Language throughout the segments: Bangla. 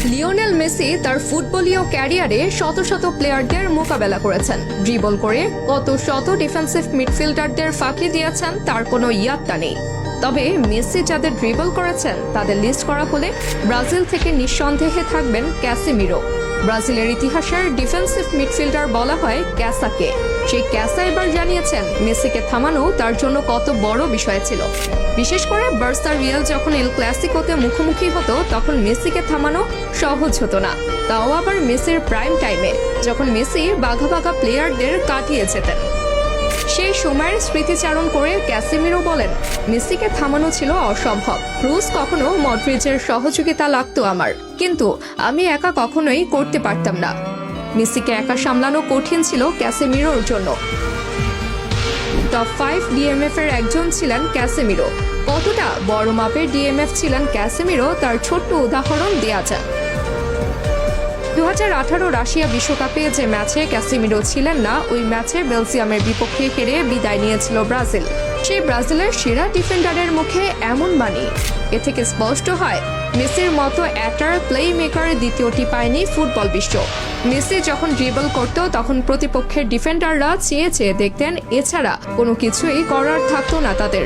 লিওনেল মেসি তার ফুটবলীয় ক্যারিয়ারে শত শত প্লেয়ারদের মোকাবেলা করেছেন। ড্রিবল করে কত শত ডিফেন্সিভ মিডফিল্ডারদের ফাঁকি দিয়েছেন তার কোনো ইয়াত্তা নেই। তবে মেসি যাদের ড্রিবল করেছেন তাদের লিস্ট করা হলে ব্রাজিল থেকে নিঃসন্দেহে থাকবেন ক্যাসেমিরো। ব্রাজিলের ইতিহাসের ডিফেন্সিভ মিডফিল্ডার বলা হয় ক্যাসাকে। সেই ক্যাসা এবার জানিয়েছেন মেসিকে থামানো তার জন্য কত বড় বিষয় ছিল। বিশেষ করে বার্সা রিয়াল যখন এল ক্লাসিকোতে মুখোমুখি হতো তখন মেসিকে থামানো সহজ হতো না, তাও আবার মেসির প্রাইম টাইমে, যখন মেসি বাঘা বাঘা প্লেয়ারদের কাটিয়ে যেতেন। সেই সময়ের স্মৃতিচারণ করে ক্যাসেমিরো বলেন, মেসিকে থামানো ছিল অসম্ভব। ক্রুজ কখনো মডরিচের সহযোগিতা লাগতো আমার, কিন্তু আমি একা কখনোই করতে পারতাম না। মেসিকে একা সামলানো কঠিন ছিল ক্যাসেমিরোর জন্য। টপ 5 ডিএমএফ এর একজন ছিলেন ক্যাসেমিরো। কতটা বড় মাপের ডিএমএফ ছিলেন ক্যাসেমিরো তার ছোট্ট উদাহরণ দেয়া যায়। 2018 রাশিয়া বিশ্বকাপে যে ম্যাচে ক্যাসেমিরো ছিলেন না, ওই ম্যাচে বেলজিয়ামের বিপক্ষে হেরে বিদায় নিয়েছিল ব্রাজিল। সেই ব্রাজিলের সেরা ডিফেন্ডারের মুখে এমন বাণী, এ থেকে স্পষ্ট হয় মেসির মতো অ্যাটার প্লে মেকারের দ্বিতীয়টি পায়নি ফুটবল বিশ্ব। মেসি যখন ড্রিবল করত তখন প্রতিপক্ষের ডিফেন্ডাররা চেয়ে চেয়ে দেখতেন, এছাড়া কোনো কিছুই করার থাকতো না তাদের।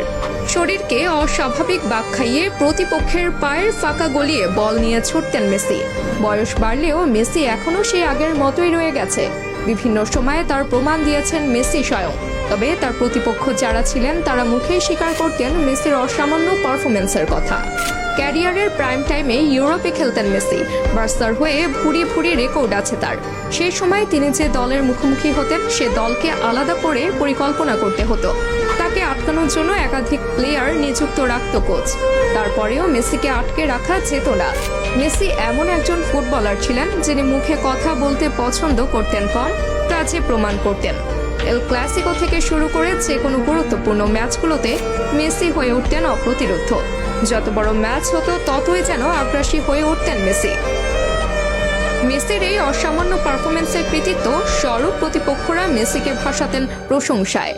শরীরকে অস্বাভাবিক বাঁক খাইয়ে প্রতিপক্ষের পায়ের ফাঁকা গলিয়ে বল নিয়ে ছুটতেন মেসি। বয়স বাড়লেও মেসি এখনও সেই আগের মতোই রয়ে গেছে। বিভিন্ন সময়ে তার প্রমাণ দিয়েছেন মেসি স্বয়ং। তবে তার প্রতিপক্ষ যারা ছিলেন তারা মুখেই স্বীকার করতেন মেসির অসামান্য পারফরমেন্সের কথা। ক্যারিয়ারের প্রাইম টাইমে ইউরোপে খেলতেন মেসি। বার্সার হয়ে ভুরি ভুরি রেকর্ড আছে তার। সেই সময় তিনি যে দলের মুখোমুখি হতেন সে দলকে আলাদা করে পরিকল্পনা করতে হতো। তাকে আটকানোর জন্য একাধিক প্লেয়ার নিযুক্ত রাখত কোচ। তারপরেও মেসিকে আটকে রাখা যেত না। মেসি এমন একজন ফুটবলার ছিলেন যিনি মুখে কথা বলতে পছন্দ করতেন কম, কাজে প্রমাণ করতেন। এল ক্লাসিকো থেকে শুরু করে যে কোনো গুরুত্বপূর্ণ ম্যাচগুলোতে মেসি হয়ে উঠতেন অপ্রতিরোধ্য। যত বড় ম্যাচ হতো ততই যেন আগ্রাসী হয়ে উঠতেন মেসি। মেসির এই অসামান্য পারফরমেন্সের কৃতিত্ব স্বরূপ প্রতিপক্ষরা মেসিকে ভাসাতেন প্রশংসায়।